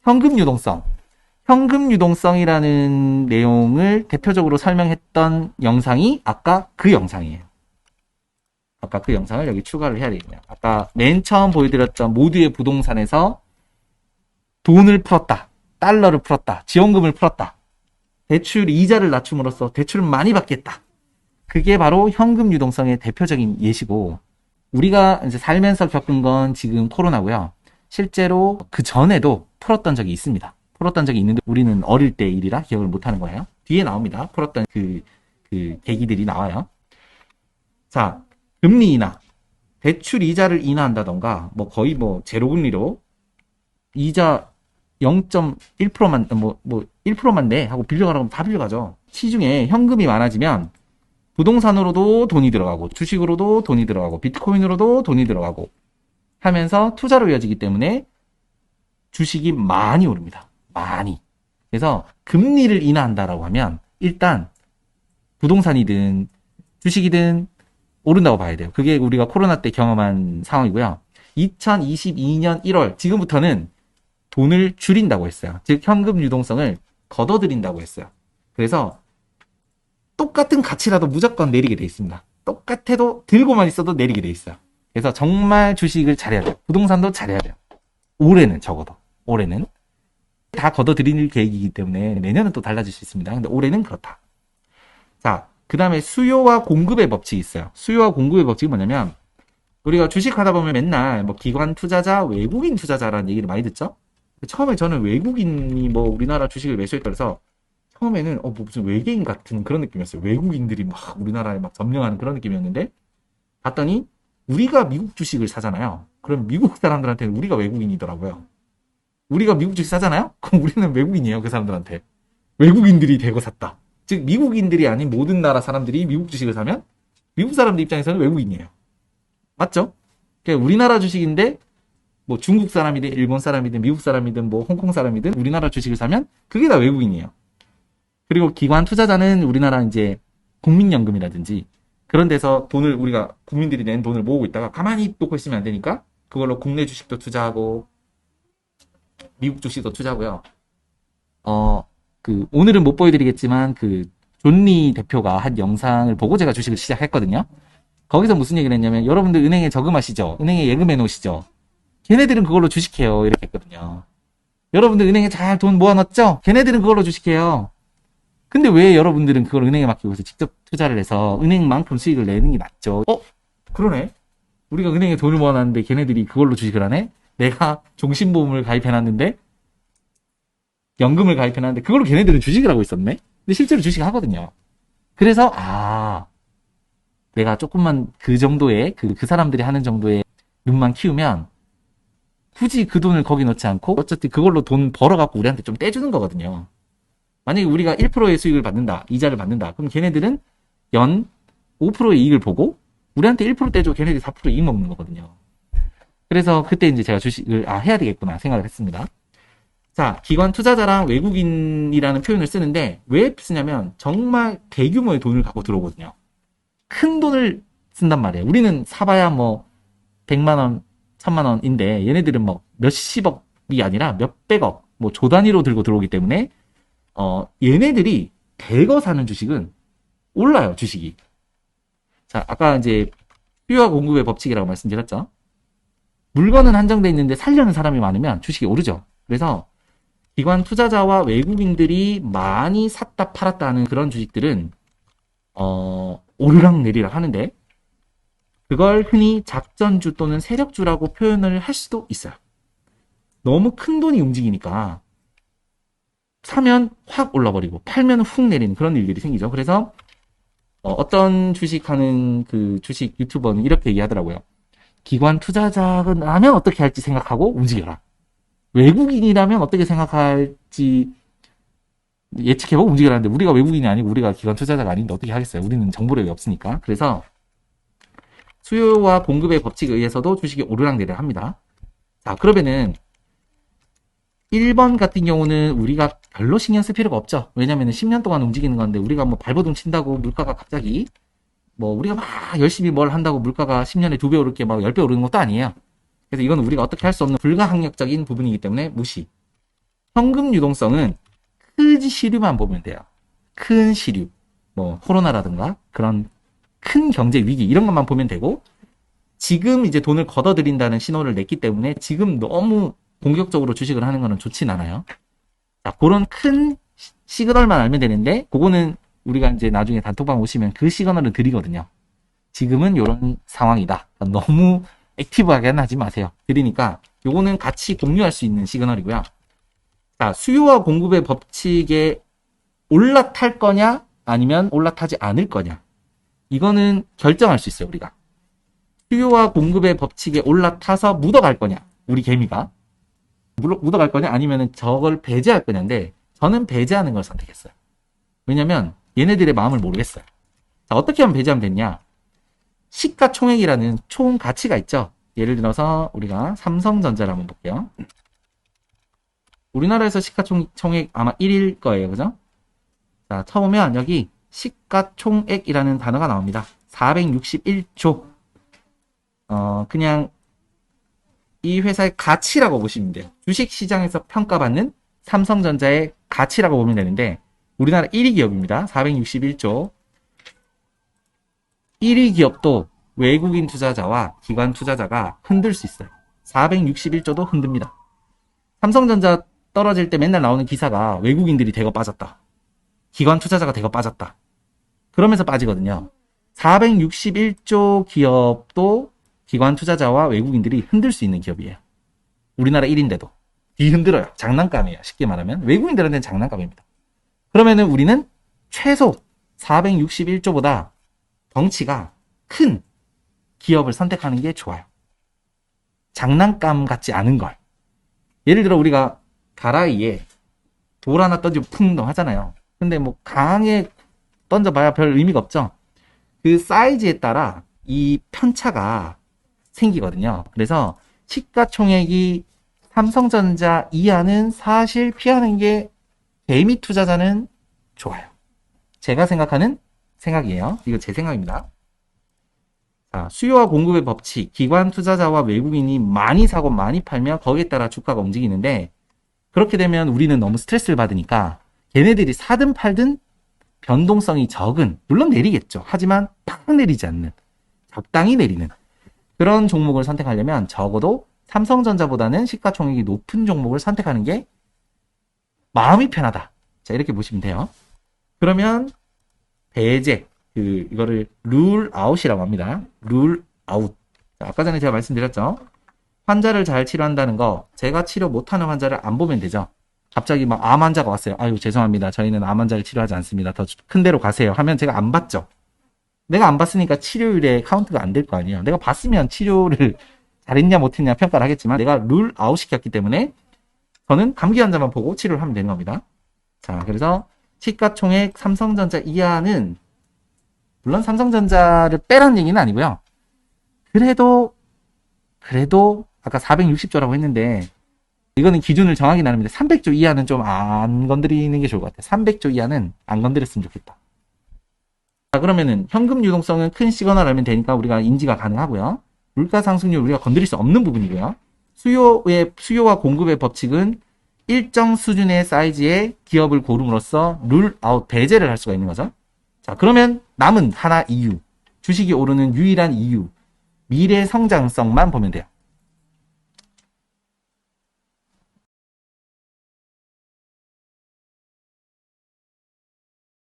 현금 유동성. 현금 유동성이라는 내용을 대표적으로 설명했던 영상이 아까 그 영상이에요. 아까 그 영상을 여기 추가를 해야 되겠네요. 아까 맨 처음 보여드렸던 모두의 부동산에서 돈을 풀었다. 달러를 풀었다. 지원금을 풀었다. 대출 이자를 낮춤으로써 대출을 많이 받겠다. 그게 바로 현금 유동성의 대표적인 예시고, 우리가 이제 살면서 겪은 건 지금 코로나고요. 실제로 그 전에도 풀었던 적이 있습니다. 풀었던 적이 있는데 우리는 어릴 때 일이라 기억을 못하는 거예요. 뒤에 나옵니다. 풀었던 그 계기들이 나와요. 자, 금리 인하, 대출 이자를 인하한다던가, 뭐 거의 뭐 제로금리로 이자 0.1%만 1%만 내 하고 빌려가라고 하면 다 빌려가죠. 시중에 현금이 많아지면 부동산으로도 돈이 들어가고, 주식으로도 돈이 들어가고, 비트코인으로도 돈이 들어가고 하면서 투자로 이어지기 때문에 주식이 많이 오릅니다. 많이. 그래서 금리를 인하한다라고 하면 일단 부동산이든 주식이든 오른다고 봐야 돼요. 그게 우리가 코로나 때 경험한 상황이고요. 2022년 1월 지금부터는 돈을 줄인다고 했어요. 즉 현금 유동성을 걷어들인다고 했어요. 그래서 똑같은 가치라도 무조건 내리게 돼 있습니다. 똑같아도 들고만 있어도 내리게 돼 있어요. 그래서 정말 주식을 잘해야 돼요. 부동산도 잘해야 돼요. 올해는 적어도. 올해는 다 걷어들일 계획이기 때문에 내년은 또 달라질 수 있습니다. 근데 올해는 그렇다. 자, 그 다음에 수요와 공급의 법칙이 있어요. 수요와 공급의 법칙이 뭐냐면, 우리가 주식 하다 보면 맨날 뭐 기관 투자자, 외국인 투자자라는 얘기를 많이 듣죠? 처음에 저는 외국인이 뭐 우리나라 주식을 매수했다 그래서 처음에는 뭐 무슨 외계인 같은 그런 느낌이었어요. 외국인들이 막 우리나라에 막 점령하는 그런 느낌이었는데, 봤더니 우리가 미국 주식을 사잖아요. 그럼 미국 사람들한테는 우리가 외국인이더라고요. 우리가 미국 주식 사잖아요? 그럼 우리는 외국인이에요, 그 사람들한테. 외국인들이 대거 샀다. 즉 미국인들이 아닌 모든 나라 사람들이 미국 주식을 사면 미국 사람들 입장에서는 외국인이에요. 맞죠? 그러니까 우리나라 주식인데 뭐 중국 사람이든 일본 사람이든 미국 사람이든 뭐 홍콩 사람이든 우리나라 주식을 사면 그게 다 외국인이에요. 그리고 기관 투자자는 우리나라 이제 국민연금이라든지 그런 데서 돈을, 우리가 국민들이 낸 돈을 모으고 있다가 가만히 놓고 있으면 안 되니까 그걸로 국내 주식도 투자하고 미국 주식도 투자하고요. 오늘은 못 보여드리겠지만 존리 대표가 한 영상을 보고 제가 주식을 시작했거든요. 거기서 무슨 얘기를 했냐면, 여러분들 은행에 저금하시죠? 은행에 예금해 놓으시죠? 걔네들은 그걸로 주식해요. 이렇게 했거든요. 여러분들 은행에 잘 돈 모아놨죠? 걔네들은 그걸로 주식해요. 근데 왜 여러분들은 그걸 은행에 맡기고 서 직접 투자를 해서 은행만큼 수익을 내는 게 낫죠? 그러네. 우리가 은행에 돈을 모아놨는데 걔네들이 그걸로 주식을 하네? 내가 종신보험을 가입해놨는데, 연금을 가입해놨는데 그걸로 걔네들은 주식을 하고 있었네? 근데 실제로 주식을 하거든요. 그래서 내가 조금만 그 정도의 그 사람들이 하는 정도의 눈만 키우면 굳이 그 돈을 거기 넣지 않고 어차피 그걸로 돈 벌어갖고 우리한테 좀 떼주는 거거든요. 만약에 우리가 1%의 수익을 받는다, 이자를 받는다, 그럼 걔네들은 연 5%의 이익을 보고 우리한테 1% 떼주고 걔네들이 4% 이익 먹는 거거든요. 그래서 그때 이제 제가 주식을 해야 되겠구나 생각을 했습니다. 자, 기관 투자자랑 외국인이라는 표현을 쓰는데 왜 쓰냐면 정말 대규모의 돈을 갖고 들어오거든요. 큰 돈을 쓴단 말이에요. 우리는 사봐야 뭐 100만 원, 1000만 원인데 얘네들은 뭐 몇십억이 아니라 몇백억, 뭐 조 단위로 들고 들어오기 때문에 얘네들이 대거 사는 주식은 올라요, 주식이. 자, 아까 이제 수요와 공급의 법칙이라고 말씀드렸죠. 물건은 한정돼 있는데 살려는 사람이 많으면 주식이 오르죠. 그래서 기관 투자자와 외국인들이 많이 샀다 팔았다 하는 그런 주식들은 오르락 내리락 하는데, 그걸 흔히 작전주 또는 세력주라고 표현을 할 수도 있어요. 너무 큰 돈이 움직이니까 사면 확 올라버리고 팔면 훅 내리는 그런 일들이 생기죠. 그래서 어떤 주식하는 그 주식 유튜버는 이렇게 얘기하더라고요. 기관 투자자라면 어떻게 할지 생각하고 움직여라. 외국인이라면 어떻게 생각할지 예측해보고 움직이라는데, 우리가 외국인이 아니고 우리가 기관 투자자가 아닌데 어떻게 하겠어요? 우리는 정보력이 없으니까. 그래서 수요와 공급의 법칙에 의해서도 주식이 오르락내리락 합니다. 자, 그러면은 1번 같은 경우는 우리가 별로 신경 쓸 필요가 없죠. 왜냐면 10년 동안 움직이는 건데 우리가 뭐 발버둥 친다고 물가가 갑자기 뭐 우리가 막 열심히 뭘 한다고 물가가 10년에 2배 오르게 막 10배 오르는 것도 아니에요. 그래서 이건 우리가 어떻게 할 수 없는 불가항력적인 부분이기 때문에 무시. 현금 유동성은 큰 시류만 보면 돼요. 큰 시류. 뭐 코로나라든가 그런 큰 경제 위기 이런 것만 보면 되고, 지금 이제 돈을 걷어들인다는 신호를 냈기 때문에 지금 너무 공격적으로 주식을 하는 거는 좋진 않아요. 자, 그런 큰 시그널만 알면 되는데, 그거는 우리가 이제 나중에 단톡방 오시면 그 시그널을 드리거든요. 지금은 이런 상황이다. 너무 액티브하게는 하지 마세요. 드리니까 요거는 같이 공유할 수 있는 시그널이고요. 자, 수요와 공급의 법칙에 올라탈 거냐 아니면 올라타지 않을 거냐, 이거는 결정할 수 있어요. 우리가 수요와 공급의 법칙에 올라타서 묻어갈 거냐, 우리 개미가 묻어갈 거냐, 아니면 저걸 배제할 거냐인데, 저는 배제하는 걸 선택했어요. 왜냐면 얘네들의 마음을 모르겠어요. 자, 어떻게 하면 배제하면 되냐, 시가총액이라는 총 가치가 있죠. 예를 들어서 우리가 삼성전자를 한번 볼게요. 우리나라에서 시가총액 아마 1일 거예요. 그죠? 자, 쳐보면 여기 시가총액이라는 단어가 나옵니다. 461조. 그냥 이 회사의 가치라고 보시면 돼요. 주식시장에서 평가받는 삼성전자의 가치라고 보면 되는데, 우리나라 1위 기업입니다. 461조. 1위 기업도 외국인 투자자와 기관 투자자가 흔들 수 있어요. 461조도 흔듭니다. 삼성전자 떨어질 때 맨날 나오는 기사가 외국인들이 대거 빠졌다, 기관 투자자가 대거 빠졌다, 그러면서 빠지거든요. 461조 기업도 기관 투자자와 외국인들이 흔들 수 있는 기업이에요. 우리나라 1인데도 뒤흔들어요. 장난감이에요. 쉽게 말하면 외국인들한테는 장난감입니다. 그러면은 우리는 최소 461조보다 덩치가 큰 기업을 선택하는 게 좋아요. 장난감 같지 않은 걸. 예를 들어 우리가 가라이에 돌 하나 던지고 쿵동 하잖아요. 근데 뭐 강하게 던져봐야 별 의미가 없죠. 그 사이즈에 따라 이 편차가 생기거든요. 그래서 시가총액이 삼성전자 이하는 사실 피하는 게 개미 투자자는 좋아요. 제가 생각하는 생각이에요. 이거 제 생각입니다. 자, 수요와 공급의 법칙, 기관 투자자와 외국인이 많이 사고 많이 팔면 거기에 따라 주가가 움직이는데, 그렇게 되면 우리는 너무 스트레스를 받으니까 걔네들이 사든 팔든 변동성이 적은, 물론 내리겠죠. 하지만 팍 내리지 않는, 적당히 내리는 그런 종목을 선택하려면 적어도 삼성전자보다는 시가총액이 높은 종목을 선택하는 게 마음이 편하다. 자, 이렇게 보시면 돼요. 그러면 배제, 이거를 룰 아웃이라고 합니다. 룰 아웃. 아까 전에 제가 말씀드렸죠. 환자를 잘 치료한다는 거, 제가 치료 못하는 환자를 안 보면 되죠. 갑자기 막 암 환자가 왔어요. 아유, 죄송합니다. 저희는 암 환자를 치료하지 않습니다. 더 큰 데로 가세요. 하면 제가 안 봤죠. 내가 안 봤으니까 치료율에 카운트가 안 될 거 아니에요. 내가 봤으면 치료를 잘했냐 못했냐 평가를 하겠지만, 내가 룰 아웃 시켰기 때문에 저는 감기 환자만 보고 치료를 하면 되는 겁니다. 자, 그래서 시가총액 삼성전자 이하는, 물론 삼성전자를 빼라는 얘기는 아니고요. 그래도 아까 460조라고 했는데, 이거는 기준을 정하긴 하는데 300조 이하는 좀 안 건드리는 게 좋을 것 같아요. 300조 이하는 안 건드렸으면 좋겠다. 자, 그러면은 현금 유동성은 큰 시그널 알면 되니까 우리가 인지가 가능하고요. 물가 상승률 우리가 건드릴 수 없는 부분이고요. 수요와 공급의 법칙은 일정 수준의 사이즈의 기업을 고름으로써 룰 아웃, 배제를 할 수가 있는 거죠. 자, 그러면 남은 하나 이유, 주식이 오르는 유일한 이유, 미래 성장성만 보면 돼요.